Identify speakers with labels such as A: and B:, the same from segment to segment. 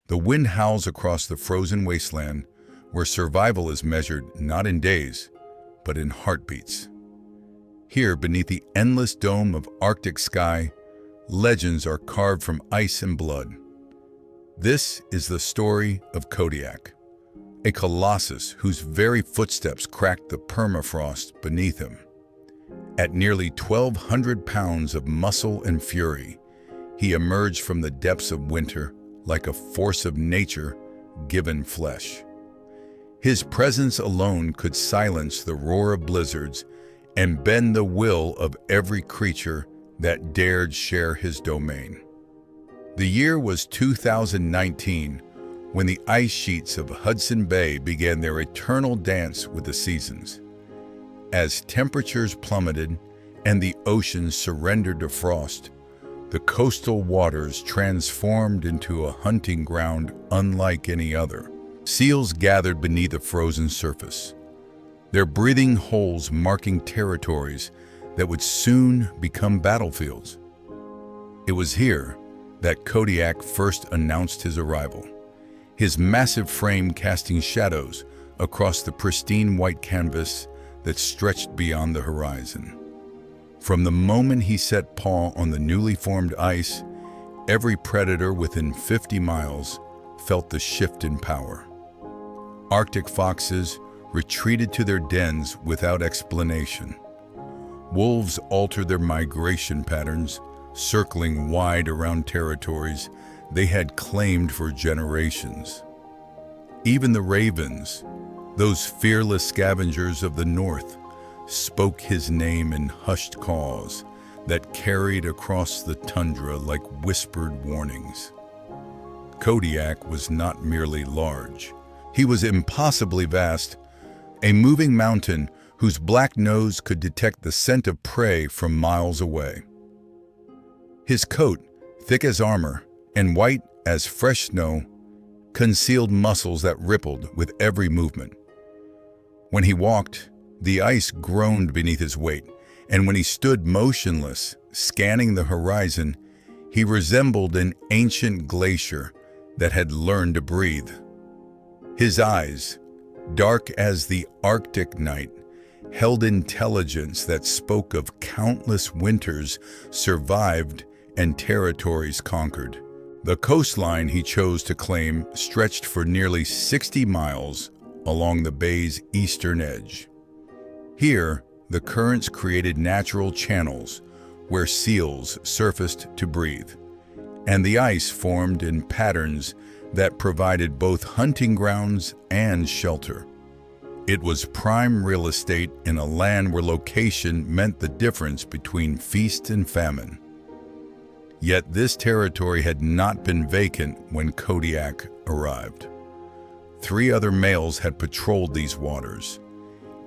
A: The wind howls across the frozen wasteland where survival is measured not in days, but in heartbeats. Here, beneath the endless dome of Arctic sky, legends are carved from ice and blood. This is the story of Kodiak, a colossus whose very footsteps cracked the permafrost beneath him. At nearly 1,200 pounds of muscle and fury, he emerged from the depths of winter like a force of nature given flesh. His presence alone could silence the roar of blizzards and bend the will of every creature that dared share his domain. The year was 2019, when the ice sheets of Hudson Bay began their eternal dance with the seasons. As temperatures plummeted and the oceans surrendered to frost, the coastal waters transformed into a hunting ground unlike any other. Seals gathered beneath a frozen surface, their breathing holes marking territories that would soon become battlefields. It was here that Kodiak first announced his arrival, his massive frame casting shadows across the pristine white canvas that stretched beyond the horizon. From the moment he set paw on the newly formed ice, every predator within 50 miles felt the shift in power. Arctic foxes retreated to their dens without explanation. Wolves altered their migration patterns, circling wide around territories they had claimed for generations. Even the ravens, those fearless scavengers of the north, spoke his name in hushed calls that carried across the tundra like whispered warnings. Kodiak was not merely large. He was impossibly vast, a moving mountain whose black nose could detect the scent of prey from miles away. His coat, thick as armor and white as fresh snow, concealed muscles that rippled with every movement. When he walked, the ice groaned beneath his weight, and when he stood motionless, scanning the horizon, he resembled an ancient glacier that had learned to breathe. His eyes, dark as the Arctic night, held intelligence that spoke of countless winters survived and territories conquered. The coastline he chose to claim stretched for nearly 60 miles along the bay's eastern edge. Here, the currents created natural channels where seals surfaced to breathe, and the ice formed in patterns that provided both hunting grounds and shelter. It was prime real estate in a land where location meant the difference between feast and famine. Yet this territory had not been vacant when Kodiak arrived. 3 other males had patrolled these waters,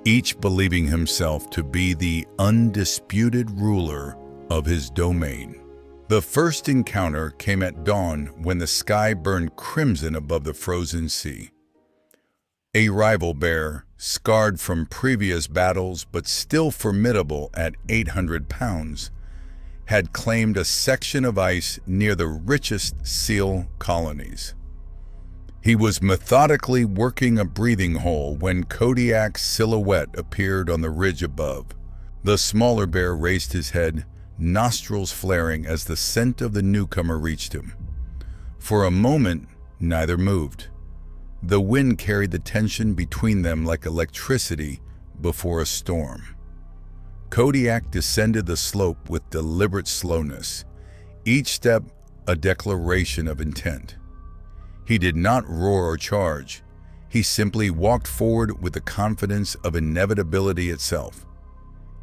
A: each believing himself to be the undisputed ruler of his domain. The first encounter came at dawn when the sky burned crimson above the frozen sea. A rival bear, scarred from previous battles but still formidable at 800 pounds, had claimed a section of ice near the richest seal colonies. He was methodically working a breathing hole when Kodiak's silhouette appeared on the ridge above. The smaller bear raised his head, nostrils flaring as the scent of the newcomer reached him. For a moment, neither moved. The wind carried the tension between them like electricity before a storm. Kodiak descended the slope with deliberate slowness, each step a declaration of intent. He did not roar or charge. He simply walked forward with the confidence of inevitability itself.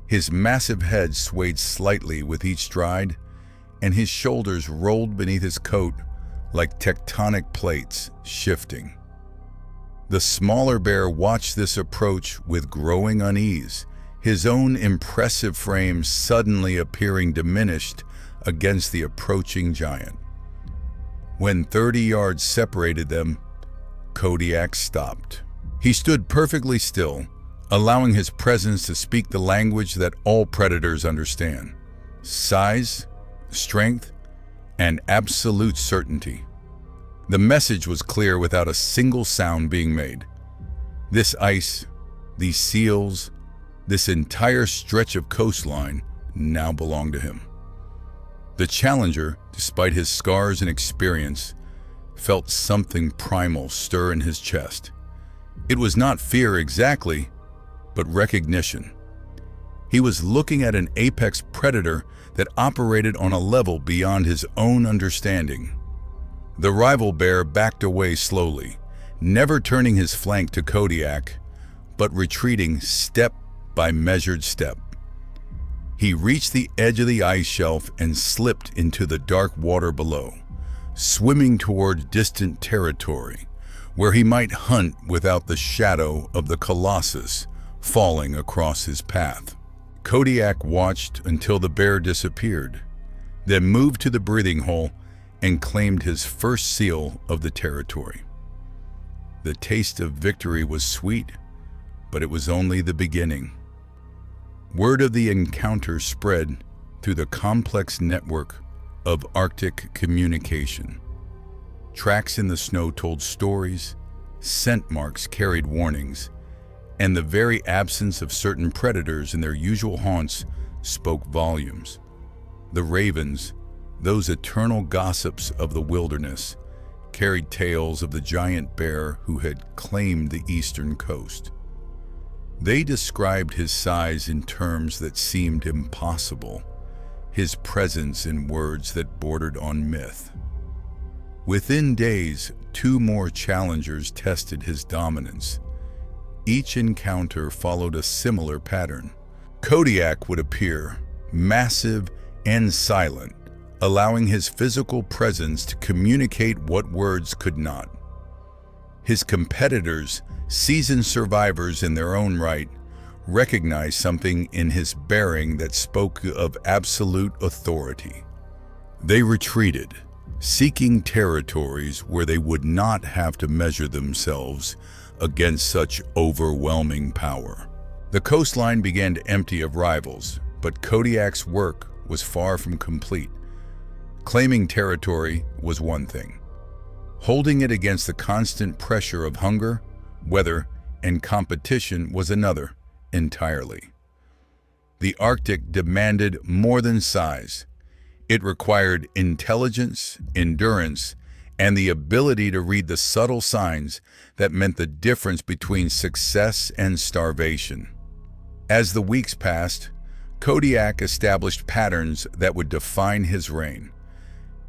A: His massive head swayed slightly with each stride, and his shoulders rolled beneath his coat like tectonic plates shifting. The smaller bear watched this approach with growing unease, his own impressive frame suddenly appearing diminished against the approaching giant. When 30 yards separated them, Kodiak stopped. He stood perfectly still, allowing his presence to speak the language that all predators understand: size, strength, and absolute certainty. The message was clear without a single sound being made. This ice, these seals, this entire stretch of coastline now belonged to him. The challenger, despite his scars and experience, felt something primal stir in his chest. It was not fear exactly, but recognition. He was looking at an apex predator that operated on a level beyond his own understanding. The rival bear backed away slowly, never turning his flank to Kodiak, but retreating step by measured step. He reached the edge of the ice shelf and slipped into the dark water below, swimming toward distant territory, where he might hunt without the shadow of the colossus falling across his path. Kodiak watched until the bear disappeared, then moved to the breathing hole and claimed his first seal of the territory. The taste of victory was sweet, but it was only the beginning. Word of the encounter spread through the complex network of Arctic communication. Tracks in the snow told stories, scent marks carried warnings, and the very absence of certain predators in their usual haunts spoke volumes. The ravens, those eternal gossips of the wilderness, carried tales of the giant bear who had claimed the eastern coast. They described his size in terms that seemed impossible, his presence in words that bordered on myth. Within days, 2 more challengers tested his dominance. Each encounter followed a similar pattern. Kodiak would appear, massive and silent, allowing his physical presence to communicate what words could not. His competitors, seasoned survivors in their own right, recognized something in his bearing that spoke of absolute authority. They retreated, seeking territories where they would not have to measure themselves against such overwhelming power. The coastline began to empty of rivals, but Kodiak's work was far from complete. Claiming territory was one thing. Holding it against the constant pressure of hunger, weather, and competition was another entirely. The Arctic demanded more than size. It required intelligence, endurance, and the ability to read the subtle signs that meant the difference between success and starvation. As the weeks passed, Kodiak established patterns that would define his reign.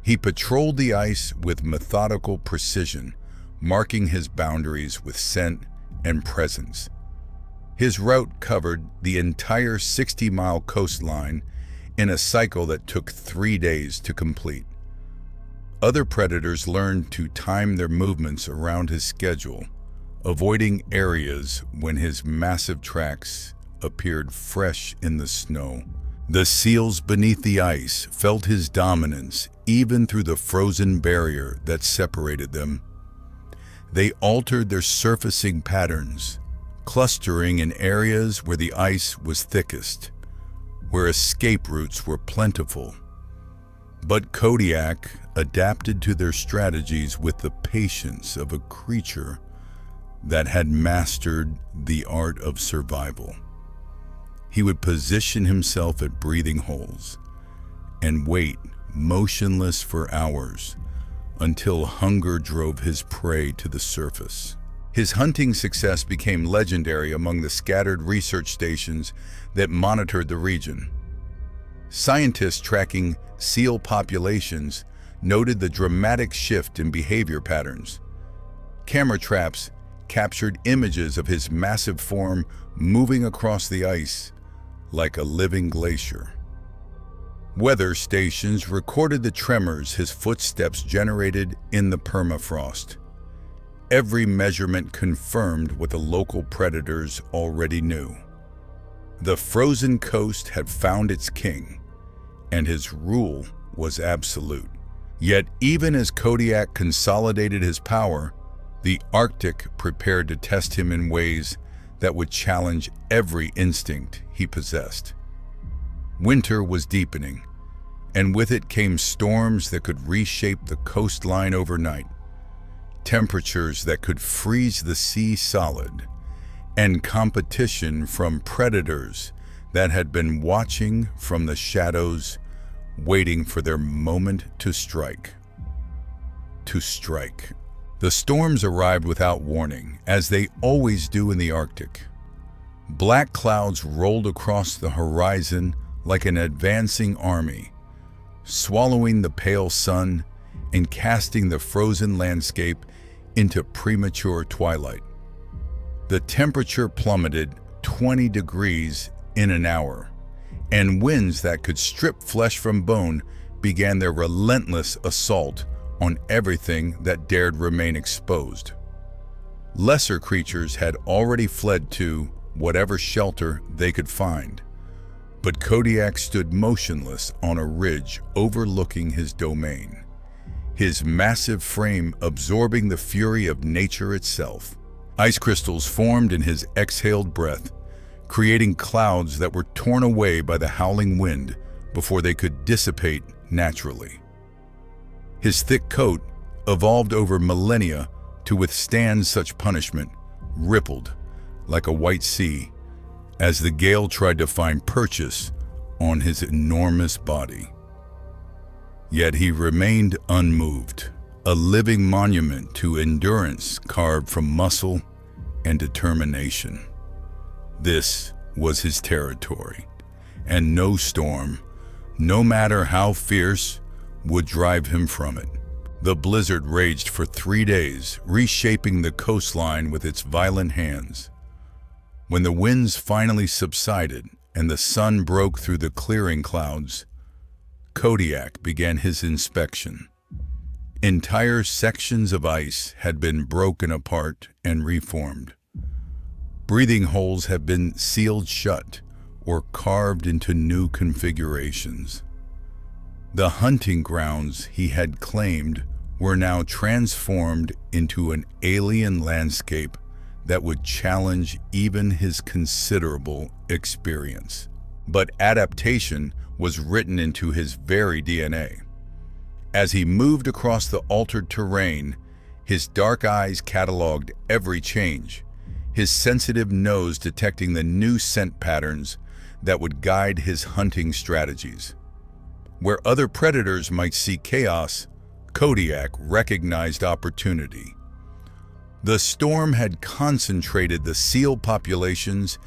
A: He patrolled the ice with methodical precision, marking his boundaries with scent and presence. His route covered the entire 60-mile coastline in a cycle that took 3 days to complete. Other predators learned to time their movements around his schedule, avoiding areas when his massive tracks appeared fresh in the snow. The seals beneath the ice felt his dominance even through the frozen barrier that separated them. They altered their surfacing patterns, clustering in areas where the ice was thickest, where escape routes were plentiful. But Kodiak adapted to their strategies with the patience of a creature that had mastered the art of survival. He would position himself at breathing holes and wait motionless for hours until hunger drove his prey to the surface. His hunting success became legendary among the scattered research stations that monitored the region. Scientists tracking seal populations noted the dramatic shift in behavior patterns. Camera traps captured images of his massive form moving across the ice like a living glacier. Weather stations recorded the tremors his footsteps generated in the permafrost. Every measurement confirmed what the local predators already knew. The frozen coast had found its king, and his rule was absolute. Yet even as Kodiak consolidated his power, the Arctic prepared to test him in ways that would challenge every instinct he possessed. Winter was deepening, and with it came storms that could reshape the coastline overnight. temperatures that could freeze the sea solid, and competition from predators that had been watching from the shadows, waiting for their moment to strike. The storms arrived without warning, as they always do in the Arctic. Black clouds rolled across the horizon like an advancing army, swallowing the pale sun and casting the frozen landscape into premature twilight. The temperature plummeted 20 degrees in an hour, and winds that could strip flesh from bone began their relentless assault on everything that dared remain exposed. Lesser creatures had already fled to whatever shelter they could find, but Kodiak stood motionless on a ridge overlooking his domain, his massive frame absorbing the fury of nature itself. Ice crystals formed in his exhaled breath, creating clouds that were torn away by the howling wind before they could dissipate naturally. His thick coat, evolved over millennia to withstand such punishment, rippled like a white sea as the gale tried to find purchase on his enormous body. Yet he remained unmoved, a living monument to endurance carved from muscle and determination. This was his territory, and no storm, no matter how fierce, would drive him from it. The blizzard raged for 3 days, reshaping the coastline with its violent hands. When the winds finally subsided and the sun broke through the clearing clouds, Kodiak began his inspection. Entire sections of ice had been broken apart and reformed. Breathing holes had been sealed shut or carved into new configurations. The hunting grounds he had claimed were now transformed into an alien landscape that would challenge even his considerable experience. But adaptation was written into his very DNA. As he moved across the altered terrain, his dark eyes cataloged every change, his sensitive nose detecting the new scent patterns that would guide his hunting strategies. Where other predators might see chaos, Kodiak recognized opportunity. The storm had concentrated the seal populations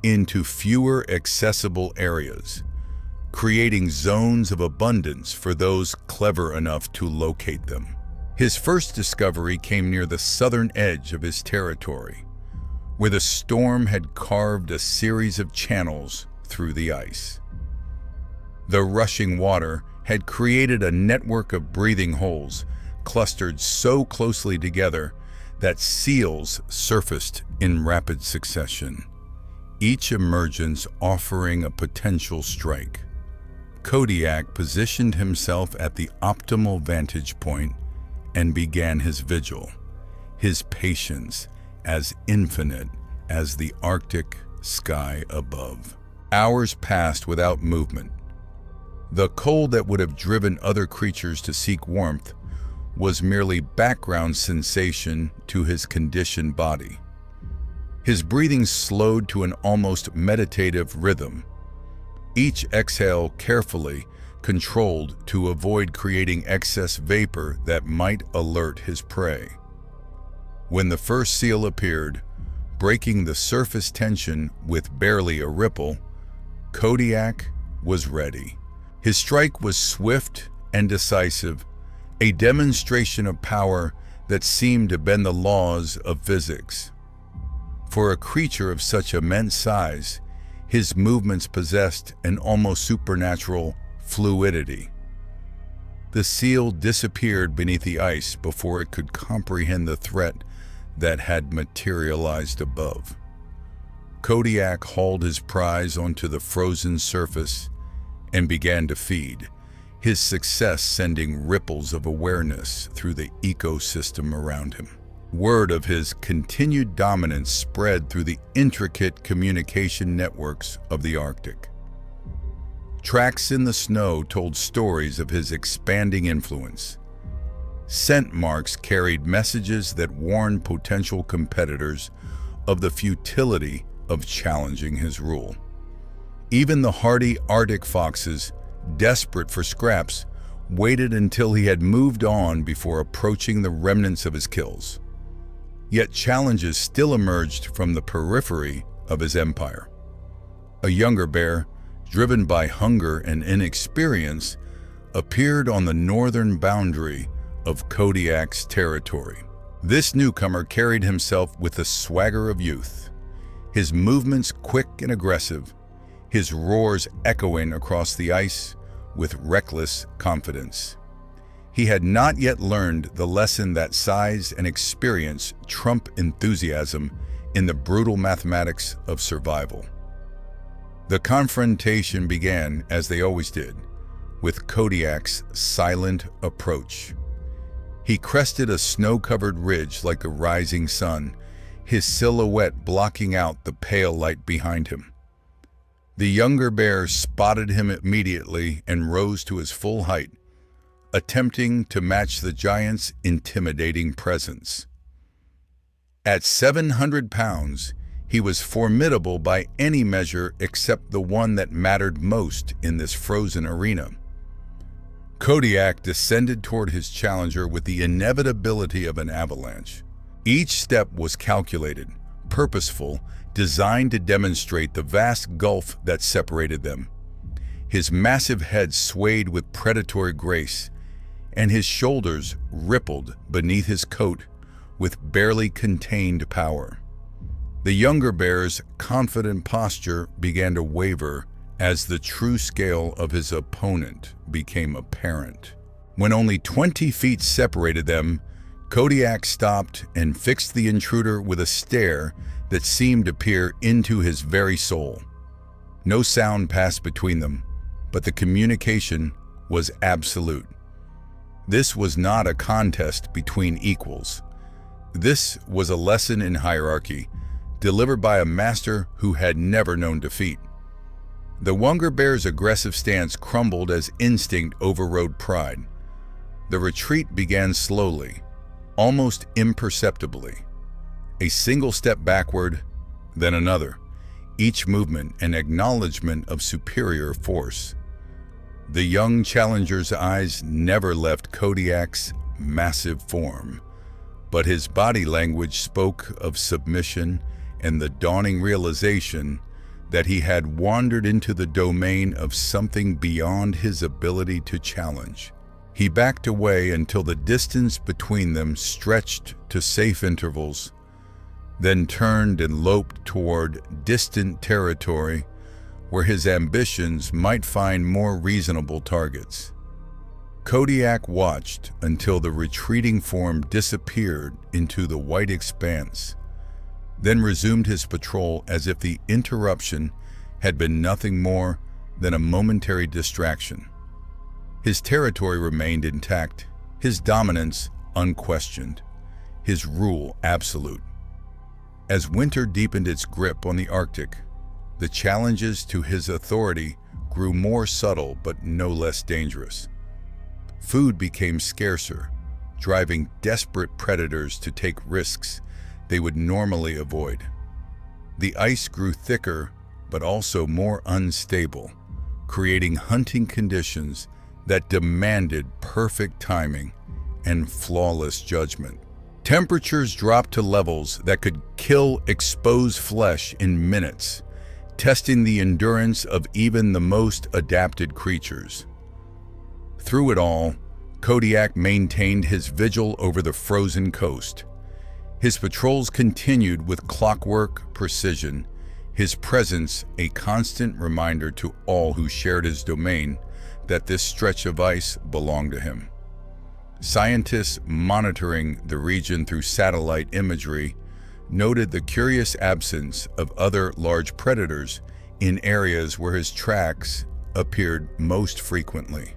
A: into fewer accessible areas, creating zones of abundance for those clever enough to locate them. His first discovery came near the southern edge of his territory, where the storm had carved a series of channels through the ice. The rushing water had created a network of breathing holes clustered so closely together that seals surfaced in rapid succession, each emergence offering a potential strike. Kodiak positioned himself at the optimal vantage point and began his vigil, his patience as infinite as the Arctic sky above. Hours passed without movement. The cold that would have driven other creatures to seek warmth was merely background sensation to his conditioned body. His breathing slowed to an almost meditative rhythm, each exhale carefully controlled to avoid creating excess vapor that might alert his prey. When the first seal appeared, breaking the surface tension with barely a ripple, Kodiak was ready. His strike was swift and decisive, a demonstration of power that seemed to bend the laws of physics. For a creature of such immense size, his movements possessed an almost supernatural fluidity. The seal disappeared beneath the ice before it could comprehend the threat that had materialized above. Kodiak hauled his prize onto the frozen surface and began to feed, his success sending ripples of awareness through the ecosystem around him. Word of his continued dominance spread through the intricate communication networks of the Arctic. Tracks in the snow told stories of his expanding influence. Scent marks carried messages that warned potential competitors of the futility of challenging his rule. Even the hardy Arctic foxes, desperate for scraps, waited until he had moved on before approaching the remnants of his kills. Yet challenges still emerged from the periphery of his empire. A younger bear, driven by hunger and inexperience, appeared on the northern boundary of Kodiak's territory. This newcomer carried himself with the swagger of youth, his movements quick and aggressive, his roars echoing across the ice with reckless confidence. He had not yet learned the lesson that size and experience trump enthusiasm in the brutal mathematics of survival. The confrontation began, as they always did, with Kodiak's silent approach. He crested a snow-covered ridge like the rising sun, his silhouette blocking out the pale light behind him. The younger bear spotted him immediately and rose to his full height, attempting to match the giant's intimidating presence. At 700 pounds, he was formidable by any measure except the one that mattered most in this frozen arena. Kodiak descended toward his challenger with the inevitability of an avalanche. Each step was calculated, purposeful, designed to demonstrate the vast gulf that separated them. His massive head swayed with predatory grace, and his shoulders rippled beneath his coat with barely contained power. The younger bear's confident posture began to waver as the true scale of his opponent became apparent. When only 20 feet separated them, Kodiak stopped and fixed the intruder with a stare that seemed to peer into his very soul. No sound passed between them, but the communication was absolute. This was not a contest between equals. This was a lesson in hierarchy, delivered by a master who had never known defeat. The younger bear's aggressive stance crumbled as instinct overrode pride. The retreat began slowly, almost imperceptibly. A single step backward, then another, each movement an acknowledgement of superior force. The young challenger's eyes never left Kodiak's massive form, but his body language spoke of submission and the dawning realization that he had wandered into the domain of something beyond his ability to challenge. He backed away until the distance between them stretched to safe intervals, then turned and loped toward distant territory where his ambitions might find more reasonable targets. Kodiak watched until the retreating form disappeared into the white expanse, then resumed his patrol as if the interruption had been nothing more than a momentary distraction. His territory remained intact, his dominance unquestioned, his rule absolute. As winter deepened its grip on the Arctic, the challenges to his authority grew more subtle but no less dangerous. Food became scarcer, driving desperate predators to take risks they would normally avoid. The ice grew thicker but also more unstable, creating hunting conditions that demanded perfect timing and flawless judgment. Temperatures dropped to levels that could kill exposed flesh in minutes, testing the endurance of even the most adapted creatures. Through it all, Kodiak maintained his vigil over the frozen coast. His patrols continued with clockwork precision, his presence a constant reminder to all who shared his domain that this stretch of ice belonged to him. Scientists monitoring the region through satellite imagery noted the curious absence of other large predators in areas where his tracks appeared most frequently.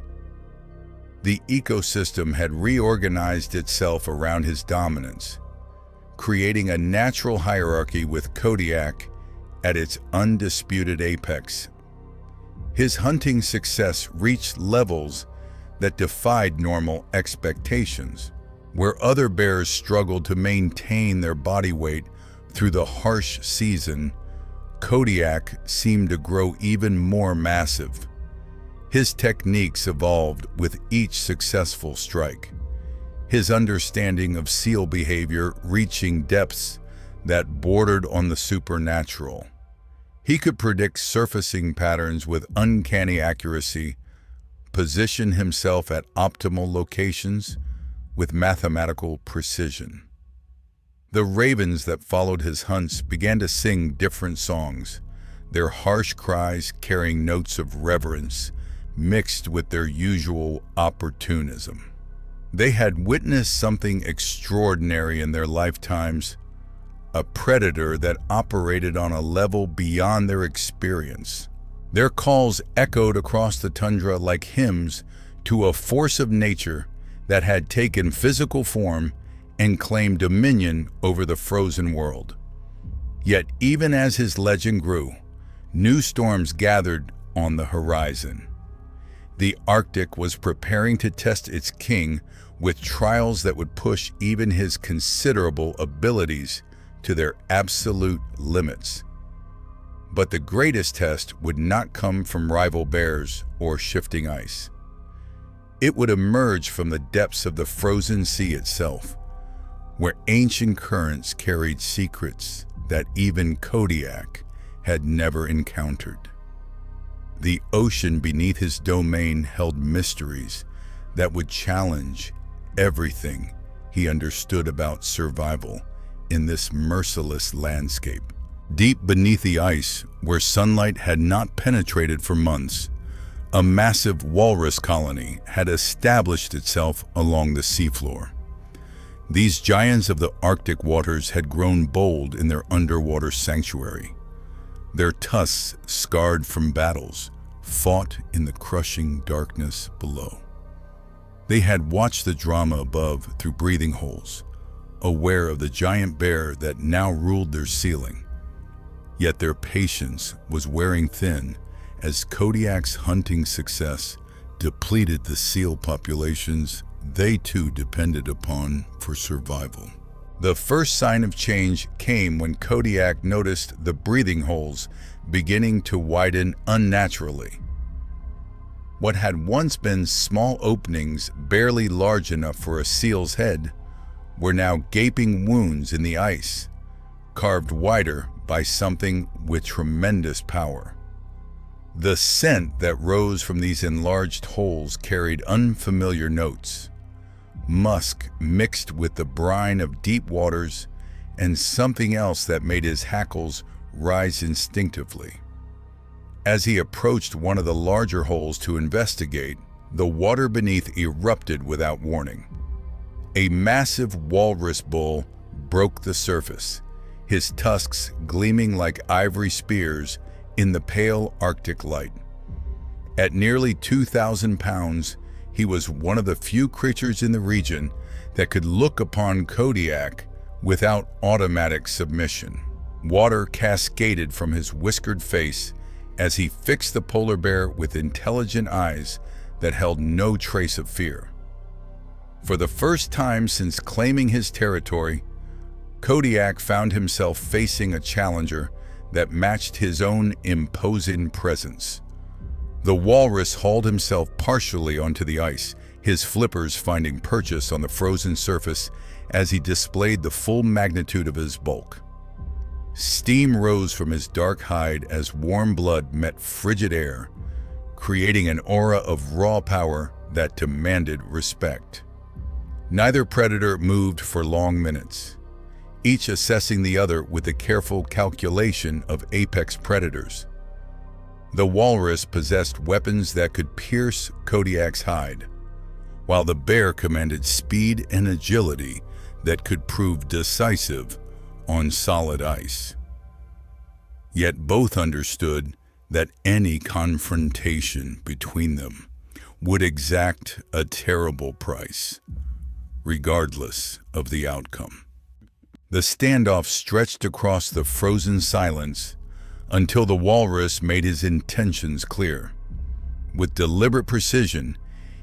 A: The ecosystem had reorganized itself around his dominance, creating a natural hierarchy with Kodiak at its undisputed apex. His hunting success reached levels that defied normal expectations. Where other bears struggled to maintain their body weight through the harsh season, Kodiak seemed to grow even more massive. His techniques evolved with each successful strike, his understanding of seal behavior reaching depths that bordered on the supernatural. He could predict surfacing patterns with uncanny accuracy, position himself at optimal locations with mathematical precision. The ravens that followed his hunts began to sing different songs, their harsh cries carrying notes of reverence mixed with their usual opportunism. They had witnessed something extraordinary in their lifetimes, a predator that operated on a level beyond their experience. Their calls echoed across the tundra like hymns to a force of nature that had taken physical form and claimed dominion over the frozen world. Yet even as his legend grew, new storms gathered on the horizon. The Arctic was preparing to test its king with trials that would push even his considerable abilities to their absolute limits. But the greatest test would not come from rival bears or shifting ice. It would emerge from the depths of the frozen sea itself, where ancient currents carried secrets that even Kodiak had never encountered. The ocean beneath his domain held mysteries that would challenge everything he understood about survival in this merciless landscape. Deep beneath the ice, where sunlight had not penetrated for months, a massive walrus colony had established itself along the seafloor. These giants of the Arctic waters had grown bold in their underwater sanctuary, their tusks scarred from battles fought in the crushing darkness below. They had watched the drama above through breathing holes, aware of the giant bear that now ruled their ceiling. Yet their patience was wearing thin as Kodiak's hunting success depleted the seal populations they too depended upon for survival. The first sign of change came when Kodiak noticed the breathing holes beginning to widen unnaturally. What had once been small openings barely large enough for a seal's head were now gaping wounds in the ice, carved wider by something with tremendous power. The scent that rose from these enlarged holes carried unfamiliar notes, musk mixed with the brine of deep waters and something else that made his hackles rise instinctively. As he approached one of the larger holes to investigate, the water beneath erupted without warning. A massive walrus bull broke the surface, his tusks gleaming like ivory spears in the pale Arctic light. At nearly 2,000 pounds, he was one of the few creatures in the region that could look upon Kodiak without automatic submission. Water cascaded from his whiskered face as he fixed the polar bear with intelligent eyes that held no trace of fear. For the first time since claiming his territory, Kodiak found himself facing a challenger that matched his own imposing presence. The walrus hauled himself partially onto the ice, his flippers finding purchase on the frozen surface as he displayed the full magnitude of his bulk. Steam rose from his dark hide as warm blood met frigid air, creating an aura of raw power that demanded respect. Neither predator moved for long minutes, each assessing the other with the careful calculation of apex predators. The walrus possessed weapons that could pierce Kodiak's hide, while the bear commanded speed and agility that could prove decisive on solid ice. Yet both understood that any confrontation between them would exact a terrible price, regardless of the outcome. The standoff stretched across the frozen silence until the walrus made his intentions clear. With deliberate precision,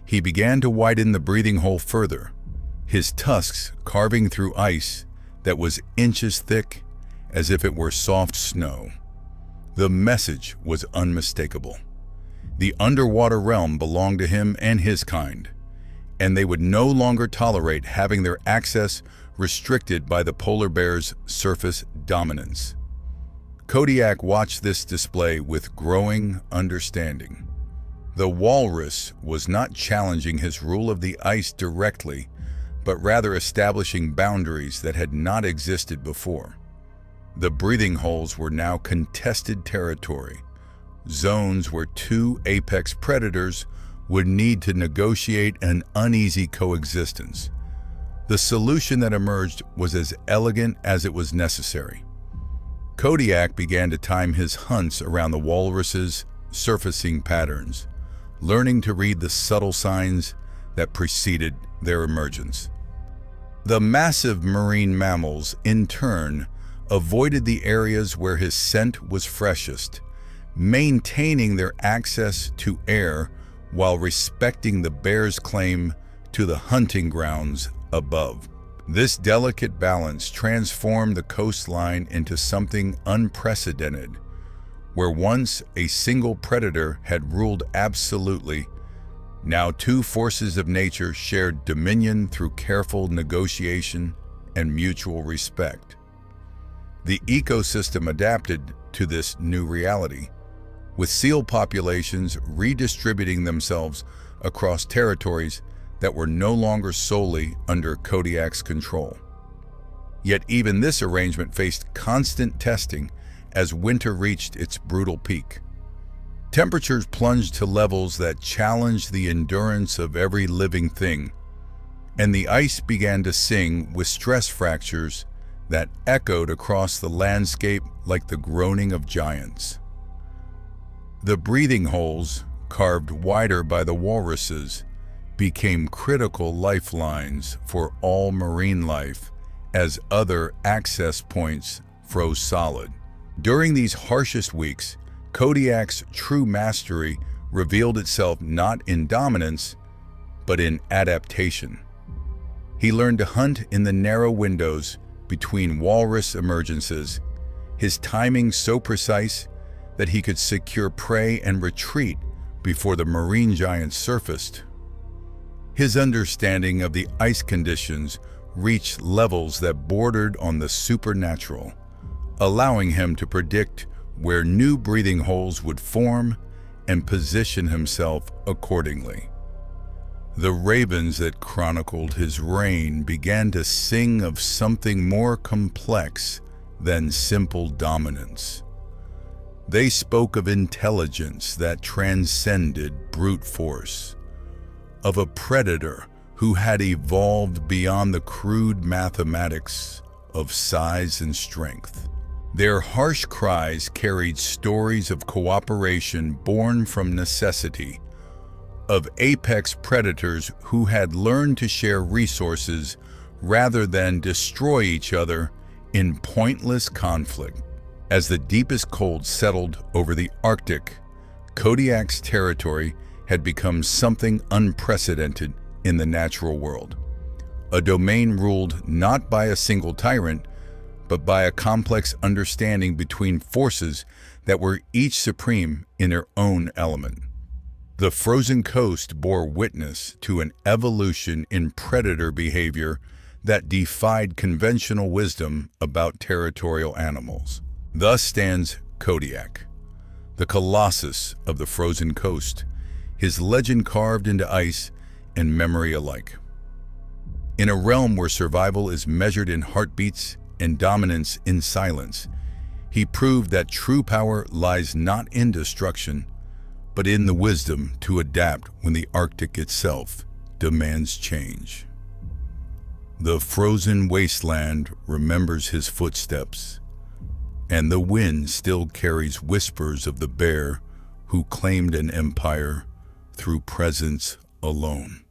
A: he began to widen the breathing hole further, his tusks carving through ice that was inches thick as if it were soft snow. The message was unmistakable. The underwater realm belonged to him and his kind, and they would no longer tolerate having their access restricted by the polar bear's surface dominance. Kodiak watched this display with growing understanding. The walrus was not challenging his rule of the ice directly, but rather establishing boundaries that had not existed before. The breathing holes were now contested territory, zones where two apex predators would need to negotiate an uneasy coexistence. The solution that emerged was as elegant as it was necessary. Kodiak began to time his hunts around the walrus's surfacing patterns, learning to read the subtle signs that preceded their emergence. The massive marine mammals, in turn, avoided the areas where his scent was freshest, maintaining their access to air while respecting the bear's claim to the hunting grounds above. This delicate balance transformed the coastline into something unprecedented. Where once a single predator had ruled absolutely, now two forces of nature shared dominion through careful negotiation and mutual respect. The ecosystem adapted to this new reality, with seal populations redistributing themselves across territories that were no longer solely under Kodiak's control. Yet even this arrangement faced constant testing as winter reached its brutal peak. Temperatures plunged to levels that challenged the endurance of every living thing, and the ice began to sing with stress fractures that echoed across the landscape like the groaning of giants. The breathing holes, carved wider by the walruses, became critical lifelines for all marine life as other access points froze solid. During these harshest weeks, Kodiak's true mastery revealed itself not in dominance, but in adaptation. He learned to hunt in the narrow windows between walrus emergences, his timing so precise that he could secure prey and retreat before the marine giants surfaced. His understanding of the ice conditions reached levels that bordered on the supernatural, allowing him to predict where new breathing holes would form and position himself accordingly. The ravens that chronicled his reign began to sing of something more complex than simple dominance. They spoke of intelligence that transcended brute force, of a predator who had evolved beyond the crude mathematics of size and strength. Their harsh cries carried stories of cooperation born from necessity, of apex predators who had learned to share resources rather than destroy each other in pointless conflict. As the deepest cold settled over the Arctic, Kodiak's territory had become something unprecedented in the natural world. A domain ruled not by a single tyrant, but by a complex understanding between forces that were each supreme in their own element. The frozen coast bore witness to an evolution in predator behavior that defied conventional wisdom about territorial animals. Thus stands Kodiak, the colossus of the frozen coast, his legend carved into ice and memory alike. In a realm where survival is measured in heartbeats and dominance in silence, he proved that true power lies not in destruction, but in the wisdom to adapt when the Arctic itself demands change. The frozen wasteland remembers his footsteps, and the wind still carries whispers of the bear who claimed an empire through presence alone.